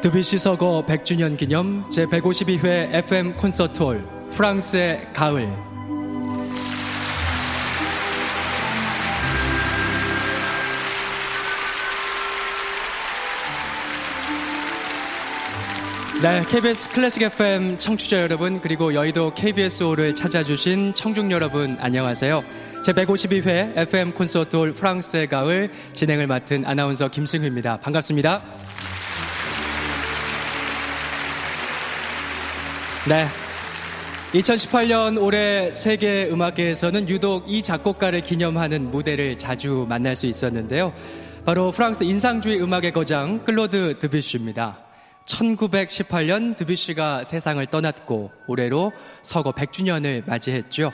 드뷔시 서거 100주년 기념 제152회 FM 콘서트홀 프랑스의 가을. 네, KBS 클래식 FM 청취자 여러분, 그리고 여의도 KBS홀을 찾아주신 청중 여러분, 안녕하세요. 제152회 FM 콘서트홀 프랑스의 가을 진행을 맡은 아나운서 김승휘입니다. 반갑습니다. 네, 2018년 올해 세계 음악계에서는 유독 이 작곡가를 기념하는 무대를 자주 만날 수 있었는데요. 바로 프랑스 인상주의 음악의 거장 클로드 드뷔시입니다. 1918년 드뷔시가 세상을 떠났고 올해로 서거 100주년을 맞이했죠.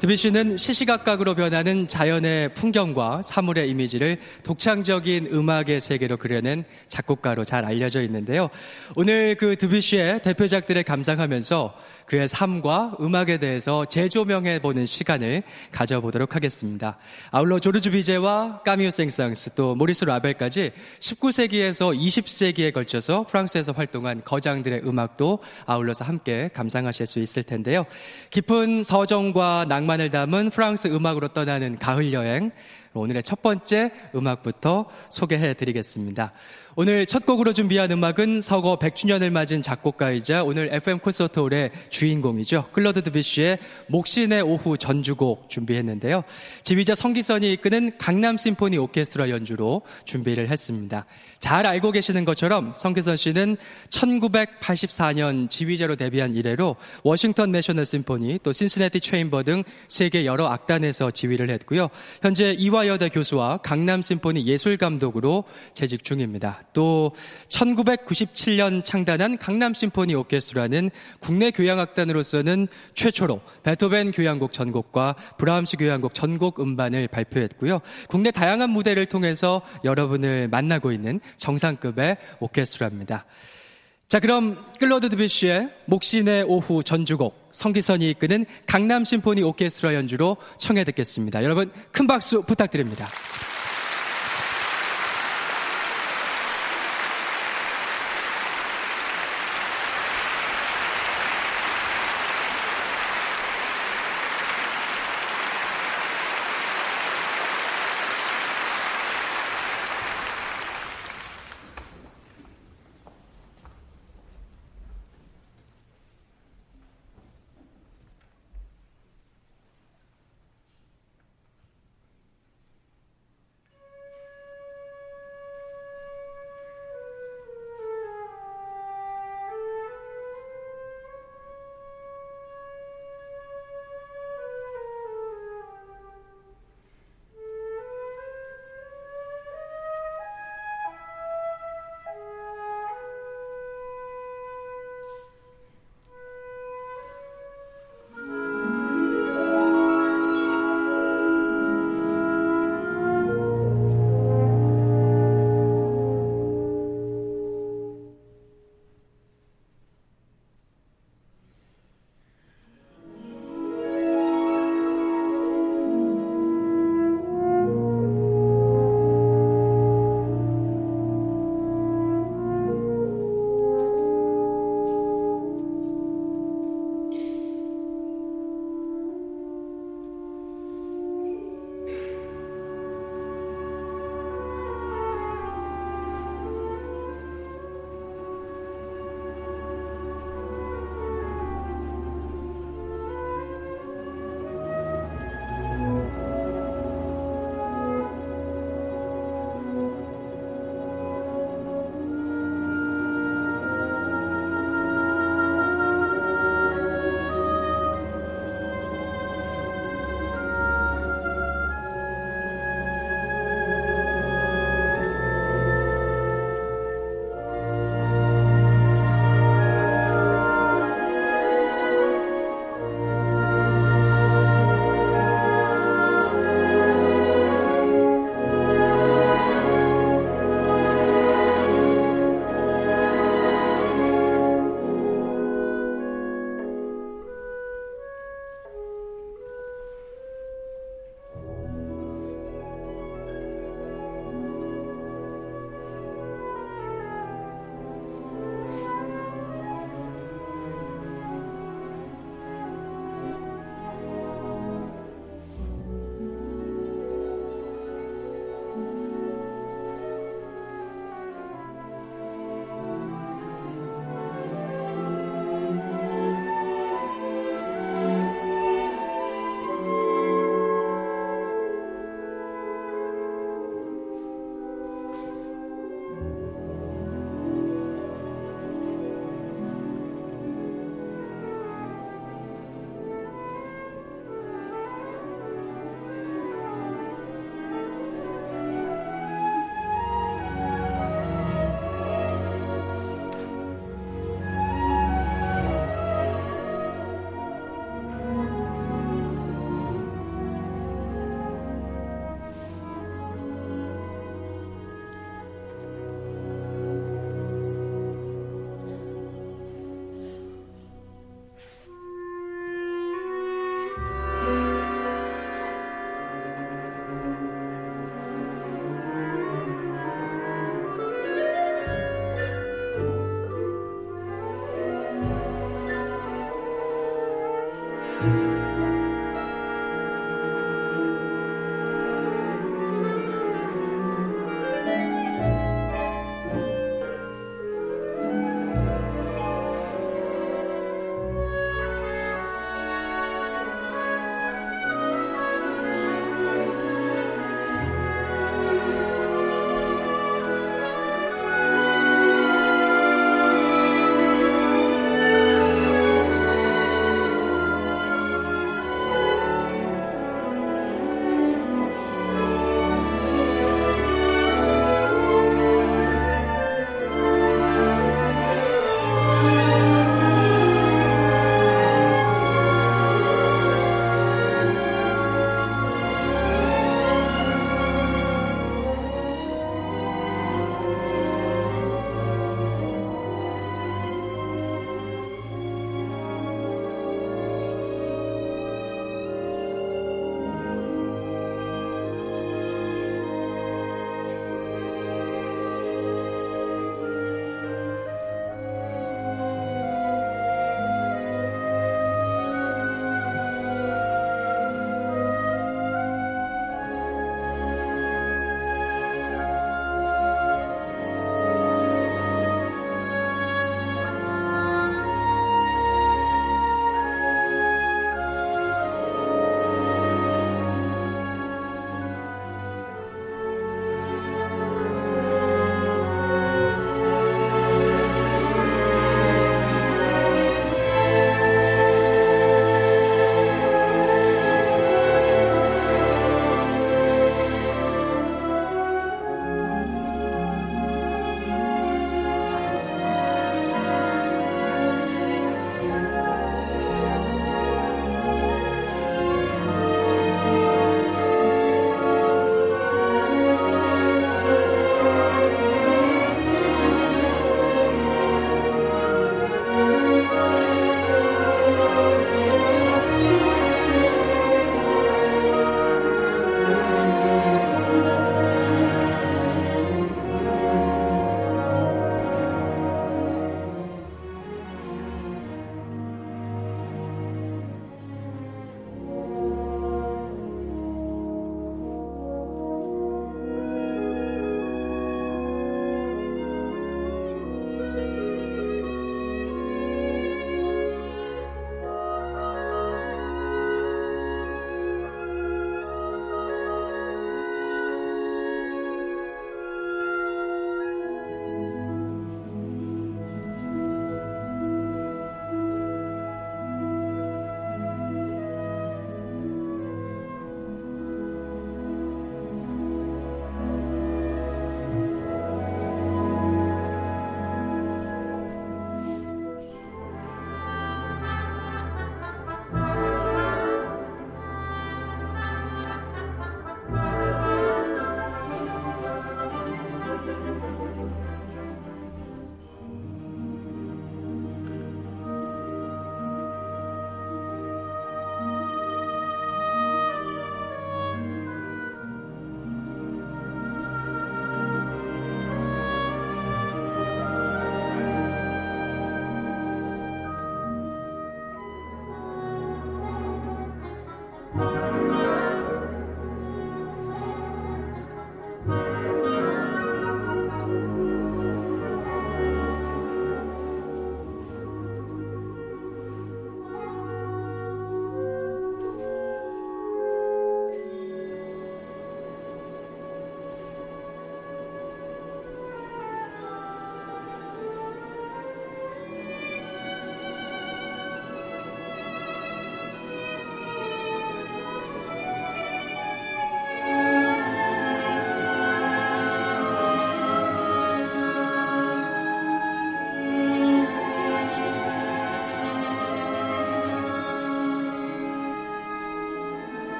드뷔시는 시시각각으로 변하는 자연의 풍경과 사물의 이미지를 독창적인 음악의 세계로 그려낸 작곡가로 잘 알려져 있는데요. 오늘 그 드뷔시의 대표작들을 감상하면서 그의 삶과 음악에 대해서 재조명해보는 시간을 가져보도록 하겠습니다. 아울러 조르주 비제와 까미유 생상스, 또 모리스 라벨까지 19세기에서 20세기에 걸쳐서 프랑스에서 활동한 거장들의 음악도 아울러서 함께 감상하실 수 있을 텐데요. 깊은 서정과 낭만을 담은 프랑스 음악으로 떠나는 가을 여행, 오늘의 첫 번째 음악부터 소개해드리겠습니다. 오늘 첫 곡으로 준비한 음악은 서거 100주년을 맞은 작곡가이자 오늘 FM 콘서트홀의 주인공이죠. 클로드 드뷔시의 목신의 오후 전주곡 준비했는데요. 지휘자 성기선이 이끄는 강남 심포니 오케스트라 연주로 준비를 했습니다. 잘 알고 계시는 것처럼 성기선 씨는 1984년 지휘자로 데뷔한 이래로 워싱턴 내셔널 심포니, 또 신시내티 체인버 등 세계 여러 악단에서 지휘를 했고요. 현재 이화여대 교수와 강남 심포니 예술감독으로 재직 중입니다. 또 1997년 창단한 강남 심포니 오케스트라는 국내 교향악단으로서는 최초로 베토벤 교향곡 전곡과 브라함스 교향곡 전곡 음반을 발표했고요. 국내 다양한 무대를 통해서 여러분을 만나고 있는 정상급의 오케스트라입니다. 자, 그럼 클로드 드뷔시의 목신의 오후 전주곡, 성기선이 이끄는 강남 심포니 오케스트라 연주로 청해 듣겠습니다. 여러분 큰 박수 부탁드립니다.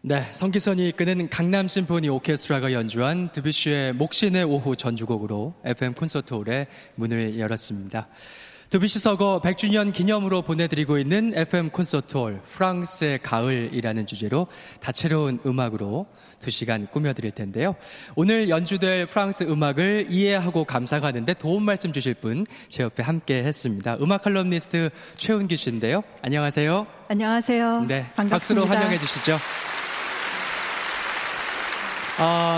네, 성기선이 이끄는 강남 심포니 오케스트라가 연주한 드뷔시의 목신의 오후 전주곡으로 FM 콘서트홀의 문을 열었습니다. 드뷔시 서거 100주년 기념으로 보내드리고 있는 FM 콘서트홀 프랑스의 가을이라는 주제로 다채로운 음악으로 2시간 꾸며드릴 텐데요. 오늘 연주될 프랑스 음악을 이해하고 감상하는데 도움 말씀 주실 분 제 옆에 함께 했습니다. 음악 칼럼니스트 최은기 씨인데요. 안녕하세요. 안녕하세요. 네, 반갑습니다. 박수로 환영해 주시죠.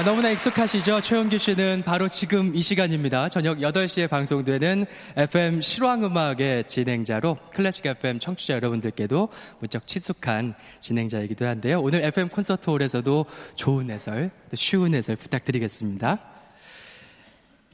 너무나 익숙하시죠? 최은기 씨는 바로 지금 이 시간입니다. 저녁 8시에 방송되는 FM 실황음악의 진행자로 클래식 FM 청취자 여러분들께도 무척 친숙한 진행자이기도 한데요. 오늘 FM 콘서트홀에서도 좋은 해설, 또 쉬운 해설 부탁드리겠습니다.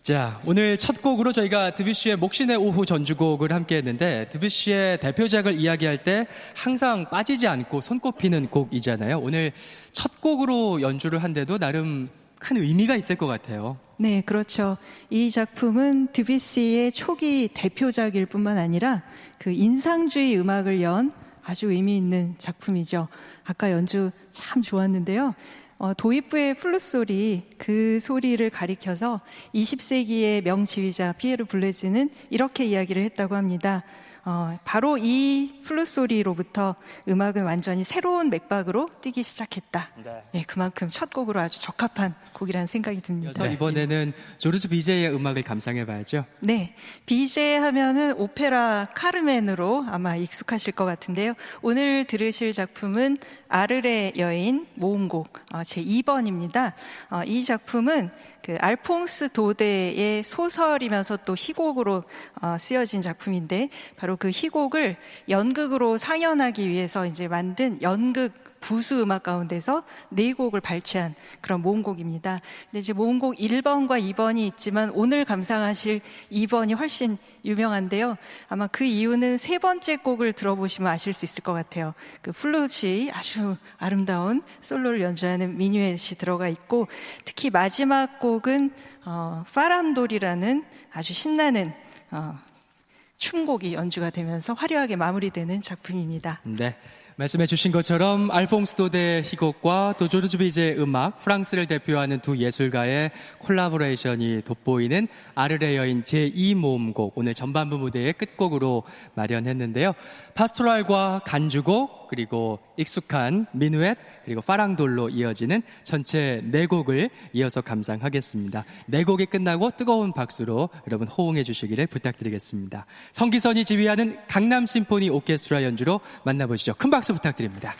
자, 오늘 첫 곡으로 저희가 드뷔시의 목신의 오후 전주곡을 함께 했는데, 드뷔시의 대표작을 이야기할 때 항상 빠지지 않고 손꼽히는 곡이잖아요. 오늘 첫 곡으로 연주를 한데도 나름 큰 의미가 있을 것 같아요. 네, 그렇죠. 이 작품은 드뷔시의 초기 대표작일 뿐만 아니라 그 인상주의 음악을 연 아주 의미 있는 작품이죠. 아까 연주 참 좋았는데요. 도입부의 플룻 소리, 그 소리를 가리켜서 20세기의 명지휘자 피에르 블레즈는 이렇게 이야기를 했다고 합니다. 바로 이 플룻 소리로부터 음악은 완전히 새로운 맥박으로 뛰기 시작했다. 네, 그만큼 첫 곡으로 아주 적합한 곡이라는 생각이 듭니다. 그래서 이번에는 조르주 비제의 음악을 감상해봐야죠. 네, 비제 하면은 오페라 카르멘으로 아마 익숙하실 것 같은데요. 오늘 들으실 작품은 아르레 여인 모음곡 제 2번입니다. 이 작품은 그 알퐁스 도데의 소설이면서 또 희곡으로 쓰여진 작품인데, 바로 그 희곡을 연극으로 상연하기 위해서 이제 만든 연극 부수 음악 가운데서 4곡을 발췌한 그런 모음곡입니다. 근데 이제 모음곡 1번과 2번이 있지만 오늘 감상하실 2번이 훨씬 유명한데요. 아마 그 이유는 3번째 곡을 들어보시면 아실 수 있을 것 같아요. 그 플룻이 아주 아름다운 솔로를 연주하는 미뉴엣이 들어가 있고, 특히 마지막 곡은 파란돌이라는 아주 신나는 춤곡이 연주가 되면서 화려하게 마무리되는 작품입니다. 네. 말씀해 주신 것처럼 알퐁스 도데의 희곡과 또 조르주 비제의 음악, 프랑스를 대표하는 두 예술가의 콜라보레이션이 돋보이는 아르레 여인 제2모음곡, 오늘 전반부 무대의 끝곡으로 마련했는데요. 파스토랄과 간주곡, 그리고 익숙한 미누엣, 그리고 파랑돌로 이어지는 전체 4곡을 이어서 감상하겠습니다. 4곡이 끝나고 뜨거운 박수로 여러분 호응해 주시기를 부탁드리겠습니다. 성기선이 지휘하는 강남 심포니 오케스트라 연주로 만나보시죠. 큰 박수 부탁드립니다.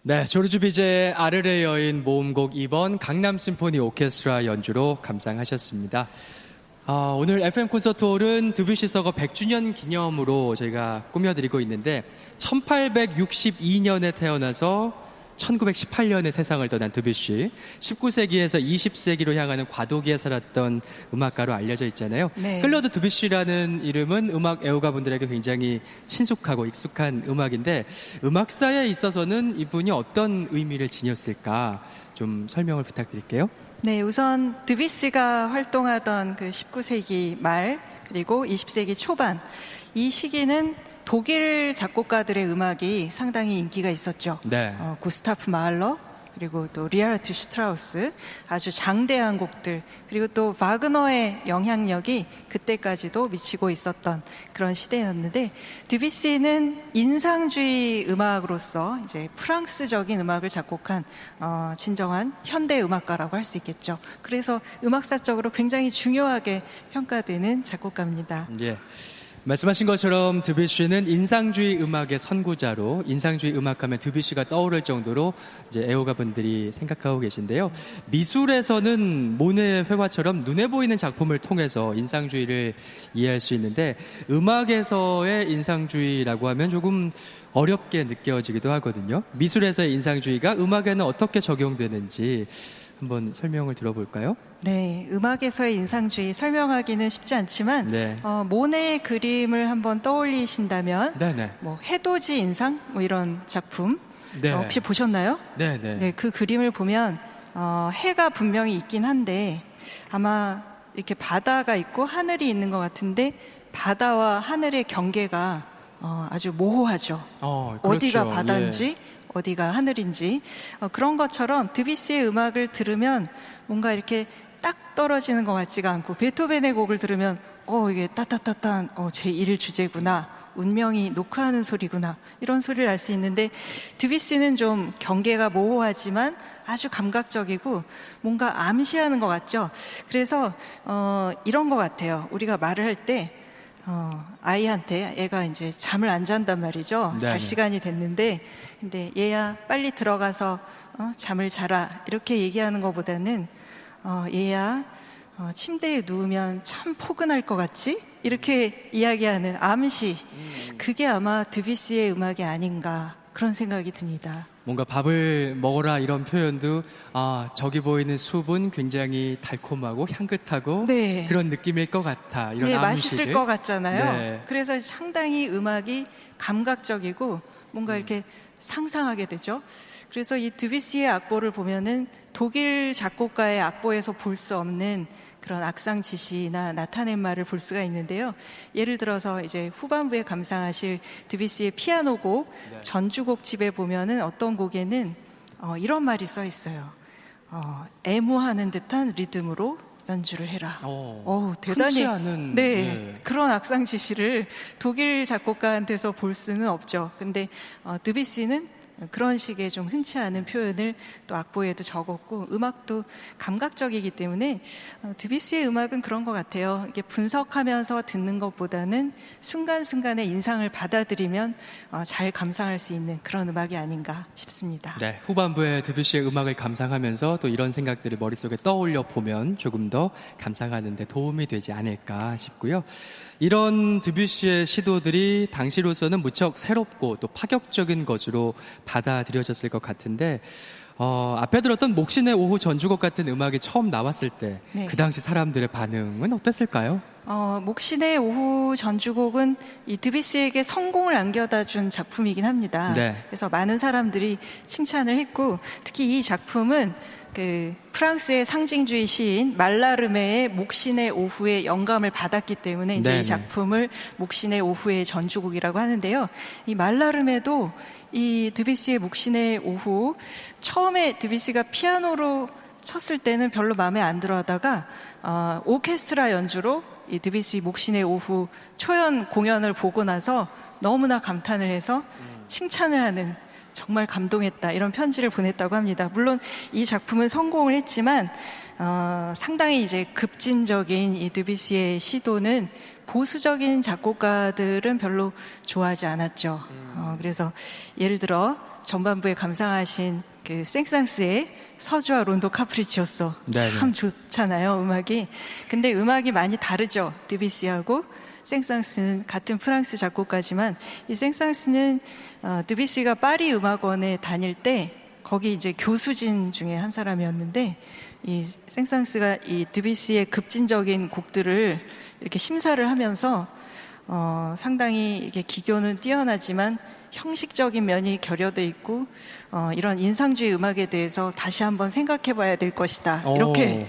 네, 조르주 비제의 아르레 여인 모음곡 2번 강남 심포니 오케스트라 연주로 감상하셨습니다. 오늘 FM 콘서트 홀은 드뷔시 서거 100주년 기념으로 저희가 꾸며드리고 있는데 1862년에 태어나서 1918년에 세상을 떠난 드뷔시, 19세기에서 20세기로 향하는 과도기에 살았던 음악가로 알려져 있잖아요. 네. 클로드 드뷔시라는 이름은 음악 애호가분들에게 굉장히 친숙하고 익숙한 음악인데 음악사에 있어서는 이분이 어떤 의미를 지녔을까 좀 설명을 부탁드릴게요. 네, 우선 드뷔시가 활동하던 그 19세기 말 그리고 20세기 초반 이 시기는 독일 작곡가들의 음악이 상당히 인기가 있었죠. 네. 구스타프 마할러 그리고 또 리하르트 슈트라우스 아주 장대한 곡들 그리고 또 바그너의 영향력이 그때까지도 미치고 있었던 그런 시대였는데 드뷔시는 인상주의 음악으로서 이제 프랑스적인 음악을 작곡한 진정한 현대 음악가라고 할 수 있겠죠. 그래서 음악사적으로 굉장히 중요하게 평가되는 작곡가입니다. 예. 말씀하신 것처럼 드뷔시는 인상주의 음악의 선구자로 인상주의 음악하면 드뷔시가 떠오를 정도로 이제 애호가분들이 생각하고 계신데요. 미술에서는 모네의 회화처럼 눈에 보이는 작품을 통해서 인상주의를 이해할 수 있는데 음악에서의 인상주의라고 하면 조금 어렵게 느껴지기도 하거든요. 미술에서의 인상주의가 음악에는 어떻게 적용되는지 한번 설명을 들어볼까요? 네, 음악에서의 인상주의 설명하기는 쉽지 않지만 네. 모네의 그림을 한번 떠올리신다면 네네. 뭐 해돋이 인상 뭐 이런 작품 네. 혹시 보셨나요? 네네. 네, 그 그림을 보면 해가 분명히 있긴 한데 아마 이렇게 바다가 있고 하늘이 있는 것 같은데 바다와 하늘의 경계가 아주 모호하죠. 그렇죠. 어디가 바다인지 예. 어디가 하늘인지 그런 것처럼 드뷔시의 음악을 들으면 뭔가 이렇게 딱 떨어지는 것 같지가 않고 베토벤의 곡을 들으면 이게 따따따따한 제1 주제구나 운명이 노크하는 소리구나 이런 소리를 알 수 있는데 드뷔시는 좀 경계가 모호하지만 아주 감각적이고 뭔가 암시하는 것 같죠. 그래서 이런 것 같아요. 우리가 말을 할 때 아이한테 애가 이제 잠을 안 잔단 말이죠. 네네. 잘 시간이 됐는데 근데 얘야 빨리 들어가서 잠을 자라 이렇게 얘기하는 것보다는 얘야 침대에 누우면 참 포근할 것 같지? 이렇게 이야기하는 암시 그게 아마 드뷔시의 음악이 아닌가 그런 생각이 듭니다. 뭔가 밥을 먹어라 이런 표현도 저기 보이는 숲은 굉장히 달콤하고 향긋하고 네. 그런 느낌일 것 같아. 이런 네, 암시를. 맛있을 것 같잖아요. 네. 그래서 상당히 음악이 감각적이고 뭔가 이렇게 상상하게 되죠. 그래서 이 드뷔시의 악보를 보면은 독일 작곡가의 악보에서 볼 수 없는 그런 악상 지시나 나타낸 말을 볼 수가 있는데요. 예를 들어서 이제 후반부에 감상하실 드뷔시의 피아노곡 전주곡 집에 보면은 어떤 곡에는 이런 말이 써 있어요. 애무하는 듯한 리듬으로 연주를 해라. 대단히 흔치 않은, 네, 예. 그런 악상 지시를 독일 작곡가한테서 볼 수는 없죠. 근데 드뷔시는 그런 식의 좀 흔치 않은 표현을 또 악보에도 적었고 음악도 감각적이기 때문에 드뷔시의 음악은 그런 것 같아요. 이게 분석하면서 듣는 것보다는 순간순간의 인상을 받아들이면 잘 감상할 수 있는 그런 음악이 아닌가 싶습니다. 네, 후반부에 드뷔시의 음악을 감상하면서 또 이런 생각들을 머릿속에 떠올려 보면 조금 더 감상하는 데 도움이 되지 않을까 싶고요. 이런 드뷔시의 시도들이 당시로서는 무척 새롭고 또 파격적인 것으로 받아들여졌을 것 같은데 앞에 들었던 목신의 오후 전주곡 같은 음악이 처음 나왔을 때 네. 그 당시 사람들의 반응은 어땠을까요? 목신의 오후 전주곡은 이 드뷔시에게 성공을 안겨다 준 작품이긴 합니다. 네. 그래서 많은 사람들이 칭찬을 했고 특히 이 작품은 그 프랑스의 상징주의 시인 말라르메의 목신의 오후의 영감을 받았기 때문에 이제 네네. 이 작품을 목신의 오후의 전주곡이라고 하는데요. 이 말라르메도 이 드뷔시의 목신의 오후 처음에 드뷔시가 피아노로 쳤을 때는 별로 마음에 안 들어 하다가 오케스트라 연주로 이 드뷔시 목신의 오후 초연 공연을 보고 나서 너무나 감탄을 해서 칭찬을 하는 정말 감동했다 이런 편지를 보냈다고 합니다. 물론 이 작품은 성공을 했지만 상당히 이제 급진적인 이 드뷔시의 시도는 보수적인 작곡가들은 별로 좋아하지 않았죠. 그래서 예를 들어 전반부에 감상하신 그 생상스의 서주와 론도 카프리치오소 참 좋잖아요, 음악이. 근데 음악이 많이 다르죠, 드뷔시하고. 생상스는 같은 프랑스 작곡가지만 이 생상스는 드뷔시가 파리 음악원에 다닐 때 거기 이제 교수진 중에 한 사람이었는데 이 생상스가 이 드뷔시의 급진적인 곡들을 이렇게 심사를 하면서 상당히 이게 기교는 뛰어나지만 형식적인 면이 결여돼 있고 이런 인상주의 음악에 대해서 다시 한번 생각해 봐야 될 것이다. 이렇게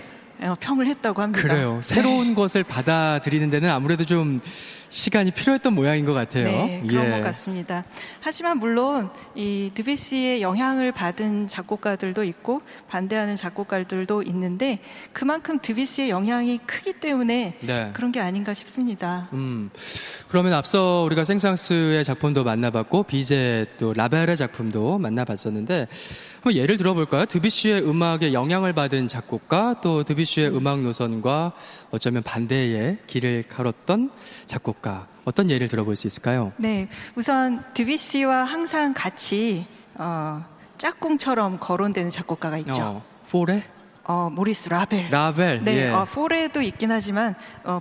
평을 했다고 합니다. 그래요. 새로운 것을 받아들이는 데는 아무래도 좀 시간이 필요했던 모양인 것 같아요. 네, 그런 것 같습니다. 하지만 물론 이 드뷔시의 영향을 받은 작곡가들도 있고 반대하는 작곡가들도 있는데 그만큼 드뷔시의 영향이 크기 때문에 그런 게 아닌가 싶습니다. 그러면 앞서 우리가 생상스의 작품도 만나봤고 비제 또 라벨의 작품도 만나봤었는데 한번 예를 들어볼까요? 드뷔시의 음악에 영향을 받은 작곡가 또 드뷔시의 음악 노선과 어쩌면 반대의 길을 가렸던 작곡가 어떤 예를 들어볼 수 있을까요? 네, 우선 드뷔시와 항상 같이 짝꿍처럼 거론되는 작곡가가 있죠. 포레? 모리스 라벨. 라벨. 네, 예. 포레도 있긴 하지만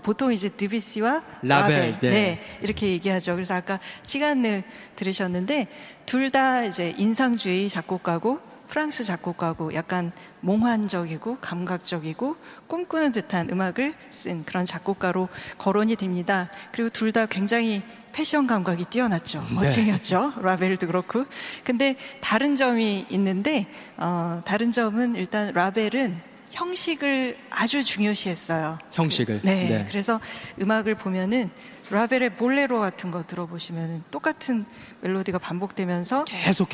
보통 이제 드뷔시와 라벨. 네, 이렇게 얘기하죠. 그래서 아까 시간을 들으셨는데 둘 다 이제 인상주의 작곡가고 프랑스 작곡가고 약간 몽환적이고 감각적이고 꿈꾸는 듯한 음악을 쓴 그런 작곡가로 거론이 됩니다. 그리고 둘 다 굉장히 패션 감각이 뛰어났죠. 멋쟁이였죠. 라벨도 그렇고. 근데 다른 점이 있는데 다른 점은 일단 라벨은 형식을 아주 중요시했어요. 형식을. 네. 그래서 음악을 보면은 라벨의 볼레로 같은 거 들어보시면 똑같은 멜로디가 반복되면서 계속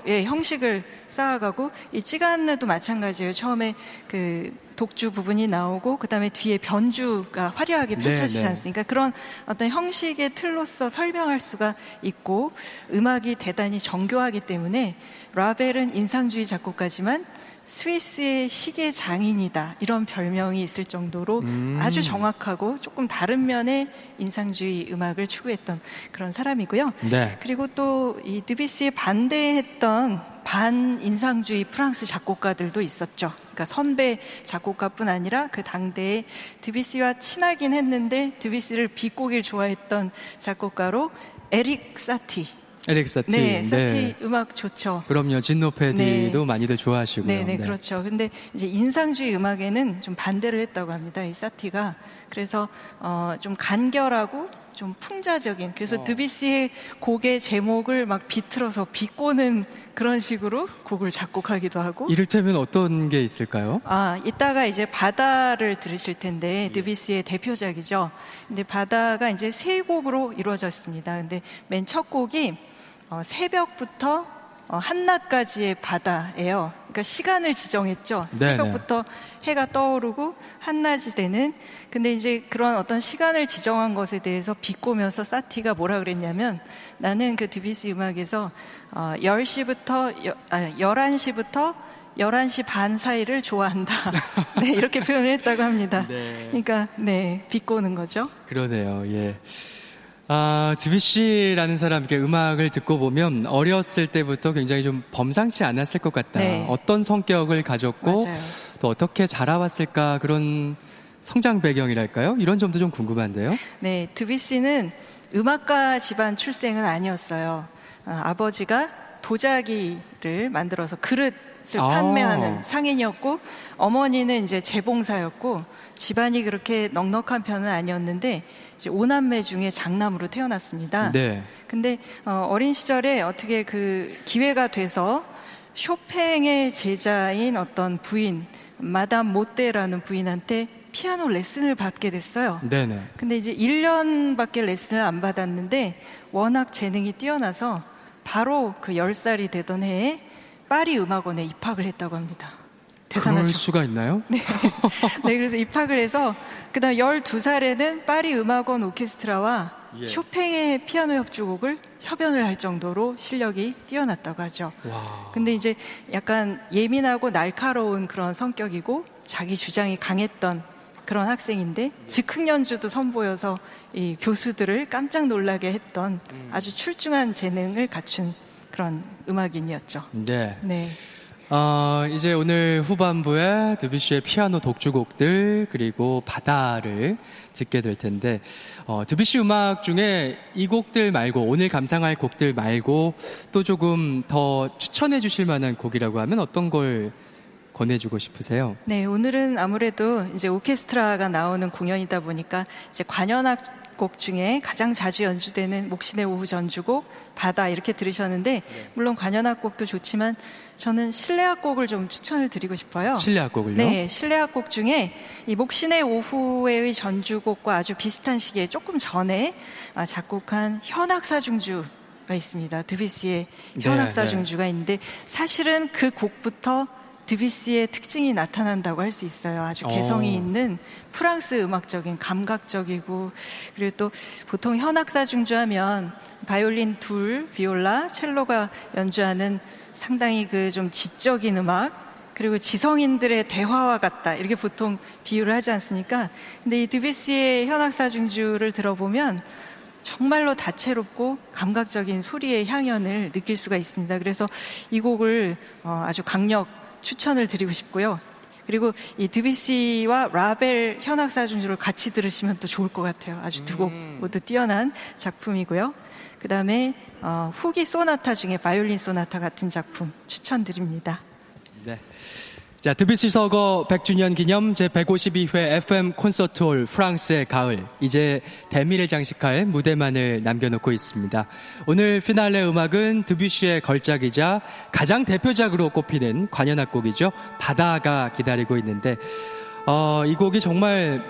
형식을 쌓아가고 이 찌간느도 마찬가지예요. 처음에 그 독주 부분이 나오고 그다음에 뒤에 변주가 화려하게 펼쳐지지 않습니까? 그런 어떤 형식의 틀로서 설명할 수가 있고 음악이 대단히 정교하기 때문에 라벨은 인상주의 작곡가지만 스위스의 시계 장인이다 이런 별명이 있을 정도로 아주 정확하고 조금 다른 면의 인상주의 음악을 추구했던 그런 사람이고요. 그리고 또 이 드뷔시에 반대했던 반인상주의 프랑스 작곡가들도 있었죠. 그러니까 선배 작곡가뿐 아니라 그 당대에 드뷔시와 친하긴 했는데 드뷔시를 비꼬길 좋아했던 작곡가로 에릭 사티. 에릭 사티. 네, 사티 음악 좋죠. 그럼요. 진노페디도 많이들 좋아하시고요. 네, 그렇죠. 근데 이제 인상주의 음악에는 좀 반대를 했다고 합니다. 이 사티가. 그래서 좀 간결하고 좀 풍자적인. 그래서 드뷔시의 곡의 제목을 막 비틀어서 비꼬는 그런 식으로 곡을 작곡하기도 하고. 이를테면 어떤 게 있을까요? 이따가 이제 바다를 들으실 텐데 드뷔시의 대표작이죠. 근데 바다가 이제 세 곡으로 이루어졌습니다. 근데 맨 첫 곡이 새벽부터 한낮까지의 바다예요. 그러니까 시간을 지정했죠. 새벽부터 해가 떠오르고 한낮이 되는. 근데 이제 그런 어떤 시간을 지정한 것에 대해서 비꼬면서 사티가 뭐라 그랬냐면 나는 그 드뷔시 음악에서 11시부터 11시 반 사이를 좋아한다. 네, 이렇게 표현을 했다고 합니다. 그러니까 비꼬는 거죠. 그러네요. 예. 드뷔시라는 사람 이렇게 음악을 듣고 보면 어렸을 때부터 굉장히 좀 범상치 않았을 것 같다. 어떤 성격을 가졌고 또 어떻게 자라왔을까 그런 성장 배경이랄까요? 이런 점도 좀 궁금한데요. 네, 드뷔시는 음악가 집안 출생은 아니었어요. 아버지가 도자기를 만들어서 그릇을 판매하는 상인이었고 어머니는 이제 재봉사였고 집안이 그렇게 넉넉한 편은 아니었는데 이제 5남매 중에 장남으로 태어났습니다. 근데 어린 시절에 어떻게 그 기회가 돼서 쇼팽의 제자인 어떤 부인 마담 모떼라는 부인한테 피아노 레슨을 받게 됐어요. 근데 이제 1년밖에 레슨을 안 받았는데 워낙 재능이 뛰어나서 바로 그 10살이 되던 해에 파리 음악원에 입학을 했다고 합니다. 대단하죠. 그럴 수가 있나요? 네, 그래서 입학을 해서 그다음 12살에는 파리 음악원 오케스트라와 쇼팽의 피아노 협주곡을 협연을 할 정도로 실력이 뛰어났다고 하죠. 와. 근데 이제 약간 예민하고 날카로운 그런 성격이고 자기 주장이 강했던 그런 학생인데 즉흥 연주도 선보여서 이 교수들을 깜짝 놀라게 했던 아주 출중한 재능을 갖춘 그런 음악인이었죠. 네. 네. 이제 오늘 후반부에 드뷔시의 피아노 독주곡들 그리고 바다를 듣게 될 텐데 드뷔시 음악 중에 이 곡들 말고 오늘 감상할 곡들 말고 또 조금 더 추천해 주실 만한 곡이라고 하면 어떤 걸 권해주고 싶으세요? 네, 오늘은 아무래도 이제 오케스트라가 나오는 공연이다 보니까 이제 관현악 곡 중에 가장 자주 연주되는 목신의 오후 전주곡 바다 이렇게 들으셨는데 물론 관현악 곡도 좋지만 저는 실내악 곡을 좀 추천을 드리고 싶어요. 실내악 곡을요? 네, 실내악 곡 중에 이 목신의 오후의 전주곡과 아주 비슷한 시기에 조금 전에 작곡한 현악사중주가 있습니다. 드뷔시의 현악사중주가 있는데 사실은 그 곡부터 드뷔시의 특징이 나타난다고 할 수 있어요. 아주 개성이 있는 프랑스 음악적인 감각적이고 그리고 또 보통 현악사중주하면 바이올린 둘, 비올라, 첼로가 연주하는 상당히 그 좀 지적인 음악 그리고 지성인들의 대화와 같다 이렇게 보통 비유를 하지 않습니까? 근데 이 드뷔시의 현악사중주를 들어보면 정말로 다채롭고 감각적인 소리의 향연을 느낄 수가 있습니다. 그래서 이 곡을 아주 강력 추천을 드리고 싶고요. 그리고 이 드뷔시와 라벨 현악사중주를 같이 들으시면 또 좋을 것 같아요. 아주 두 곡 모두 뛰어난 작품이고요. 그 다음에 후기 소나타 중에 바이올린 소나타 같은 작품 추천드립니다. 네. 자, 드뷔시 서거 100주년 기념 제152회 FM 콘서트홀 프랑스의 가을. 이제 대미를 장식할 무대만을 남겨놓고 있습니다. 오늘 피날레 음악은 드뷔시의 걸작이자 가장 대표작으로 꼽히는 관현악 곡이죠. 바다가 기다리고 있는데, 이 곡이 정말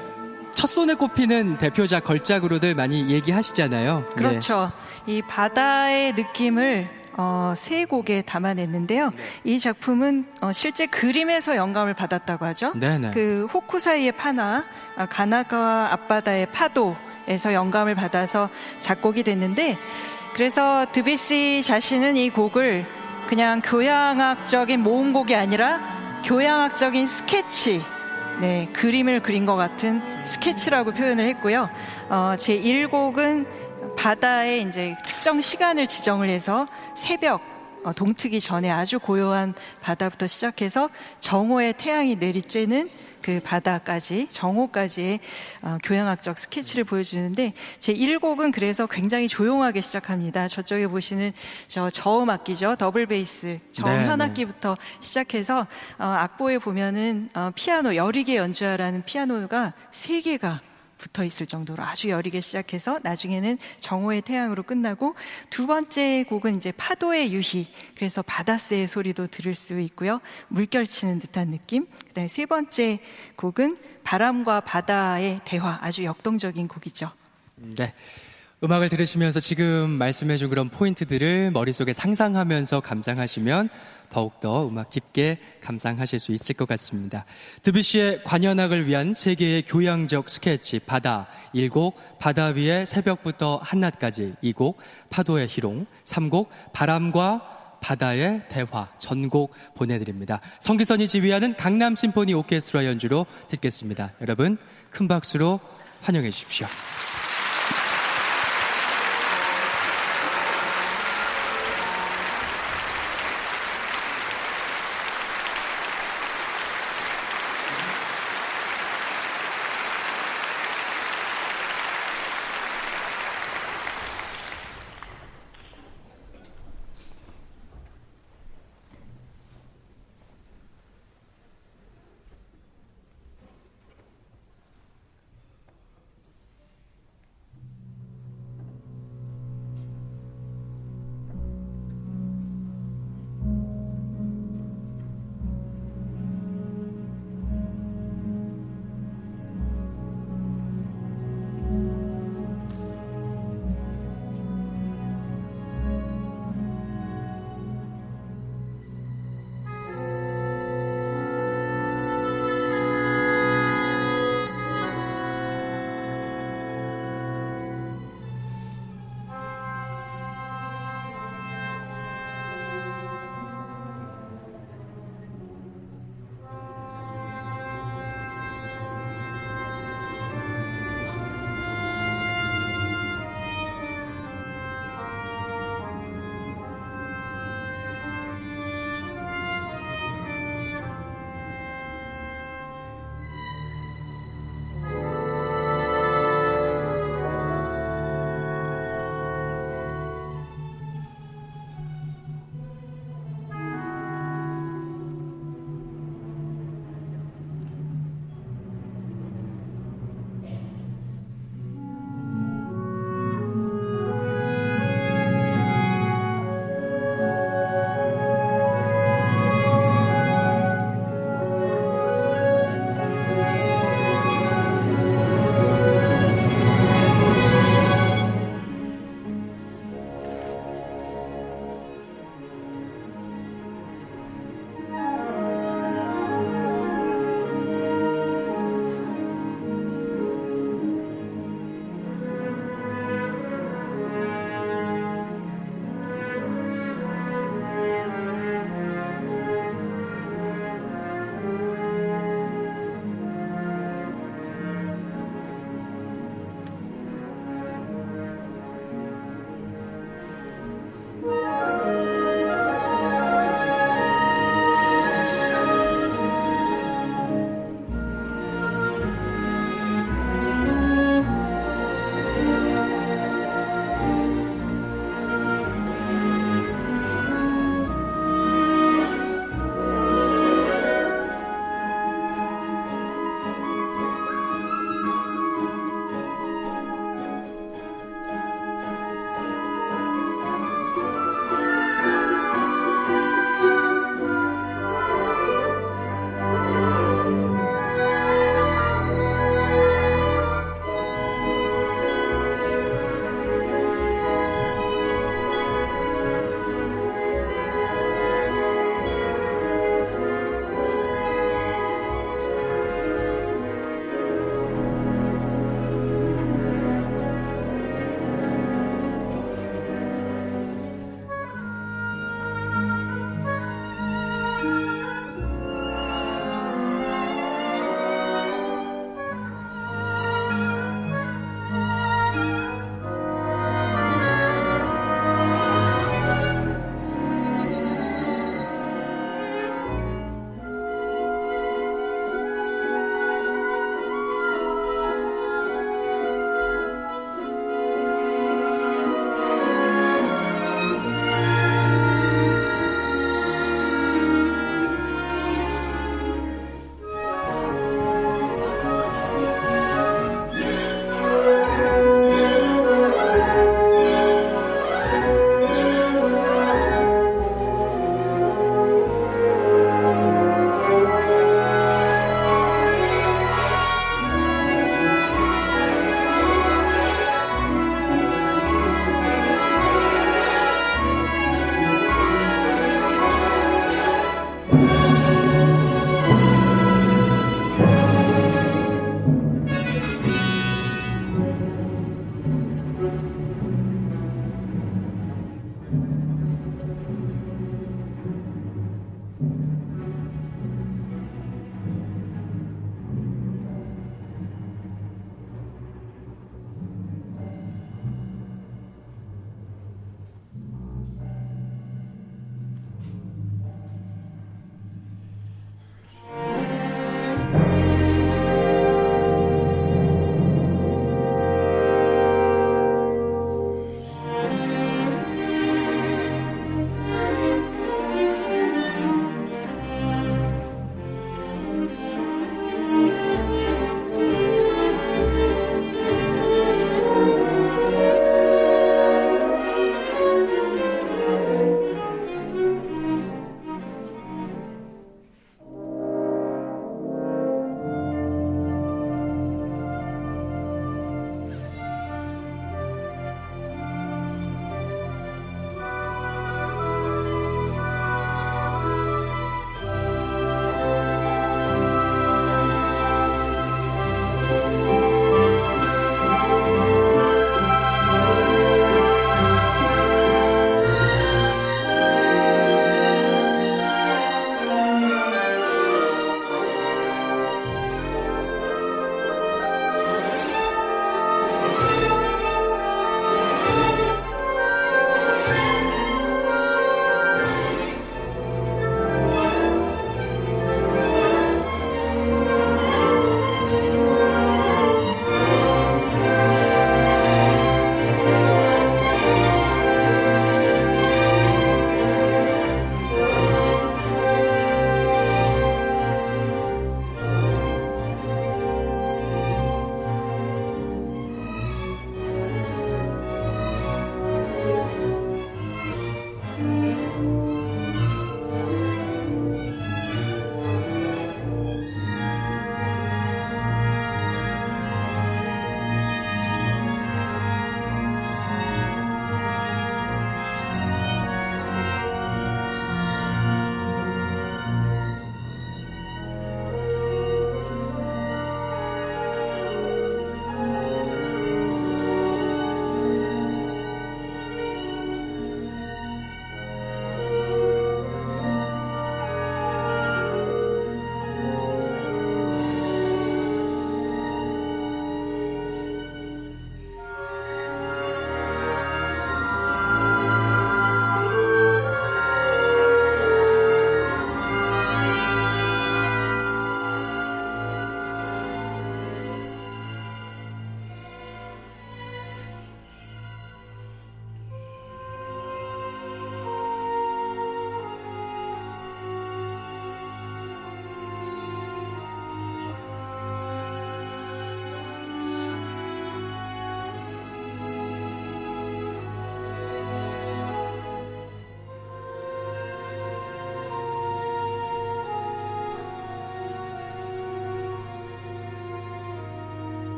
첫손에 꼽히는 대표작 걸작으로들 많이 얘기하시잖아요. 네. 그렇죠. 이 바다의 느낌을 세 곡에 담아냈는데요. 이 작품은 실제 그림에서 영감을 받았다고 하죠. 네네. 그 호쿠사이의 파나, 가나가와 앞바다의 파도에서 영감을 받아서 작곡이 됐는데 그래서 드뷔시 자신은 이 곡을 그냥 교향악적인 모음곡이 아니라 교향악적인 스케치 네, 그림을 그린 것 같은 스케치라고 표현을 했고요. 제 1곡은 바다에 이제 특정 시간을 지정을 해서 새벽 동트기 전에 아주 고요한 바다부터 시작해서 정오에 태양이 내리쬐는 그 바다까지 정오까지의 교향악적 스케치를 보여주는데 제 1곡은 그래서 굉장히 조용하게 시작합니다. 저쪽에 보시는 저 저음 악기죠. 더블 베이스 저음 현악기부터 시작해서 악보에 보면은 피아노 여리게 연주하라는 피아노가 3개가 붙어 있을 정도로 아주 여리게 시작해서 나중에는 정오의 태양으로 끝나고 두 번째 곡은 이제 파도의 유희 그래서 바다새의 소리도 들을 수 있고요. 물결 치는 듯한 느낌. 그다음에 세 번째 곡은 바람과 바다의 대화 아주 역동적인 곡이죠. 네. 음악을 들으시면서 지금 말씀해준 그런 포인트들을 머릿속에 상상하면서 감상하시면 더욱더 음악 깊게 감상하실 수 있을 것 같습니다. 드뷔시의 관현악을 위한 세계의 교향적 스케치 바다 1곡, 바다 위의 새벽부터 한낮까지 2곡, 파도의 희롱 3곡, 바람과 바다의 대화 전곡 보내드립니다. 성기선이 지휘하는 강남 심포니 오케스트라 연주로 듣겠습니다. 여러분 큰 박수로 환영해 주십시오.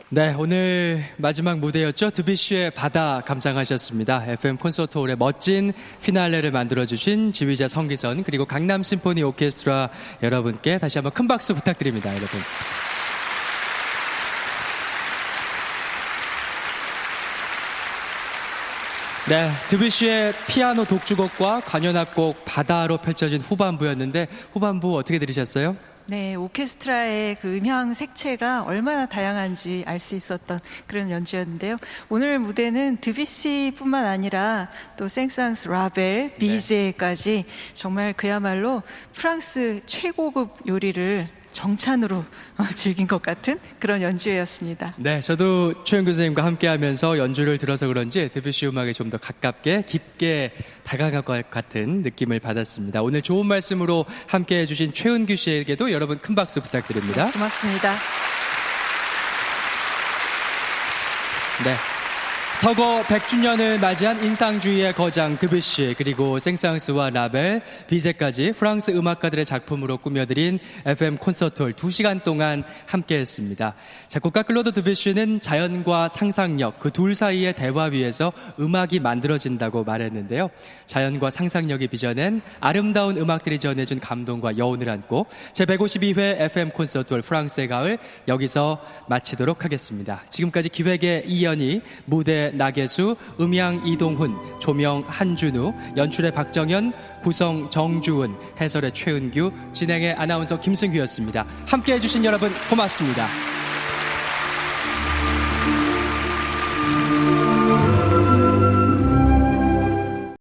네, 오늘 마지막 무대였죠. 드뷔시의 바다 감상하셨습니다. FM 콘서트홀의 멋진 피날레를 만들어주신 지휘자 성기선 그리고 강남 심포니 오케스트라 여러분께 다시 한번 큰 박수 부탁드립니다, 여러분. 네, 드뷔시의 피아노 독주곡과 관현악곡 바다로 펼쳐진 후반부였는데 후반부 어떻게 들으셨어요? 네, 오케스트라의 그 음향 색채가 얼마나 다양한지 알 수 있었던 그런 연주였는데요. 오늘 무대는 드뷔시뿐만 아니라 또 생상스, 라벨, 비제까지 정말 그야말로 프랑스 최고급 요리를 정찬으로 즐긴 것 같은 그런 연주회였습니다. 네, 저도 최은규 선생님과 함께하면서 연주를 들어서 그런지 드뷔시 음악에 좀 더 가깝게 깊게 다가갈 것 같은 느낌을 받았습니다. 오늘 좋은 말씀으로 함께해 주신 최은규 씨에게도 여러분 큰 박수 부탁드립니다. 네, 고맙습니다. 네. 서거 100주년을 맞이한 인상주의의 거장 드뷔시 그리고 생상스와 라벨, 비제까지 프랑스 음악가들의 작품으로 꾸며드린 FM 콘서트홀 2시간 동안 함께했습니다. 작곡가 클로드 드뷔시는 자연과 상상력 그 둘 사이의 대화 위에서 음악이 만들어진다고 말했는데요. 자연과 상상력이 빚어낸 아름다운 음악들이 전해준 감동과 여운을 안고 제152회 FM 콘서트홀 프랑스의 가을 여기서 마치도록 하겠습니다. 지금까지 기획의 이연희, 무대 나계수, 음향 이동훈, 조명 한준우, 연출의 박정현, 구성 정주은, 해설의 최은규, 진행의 아나운서 김승규였습니다. 함께해 주신 여러분 고맙습니다.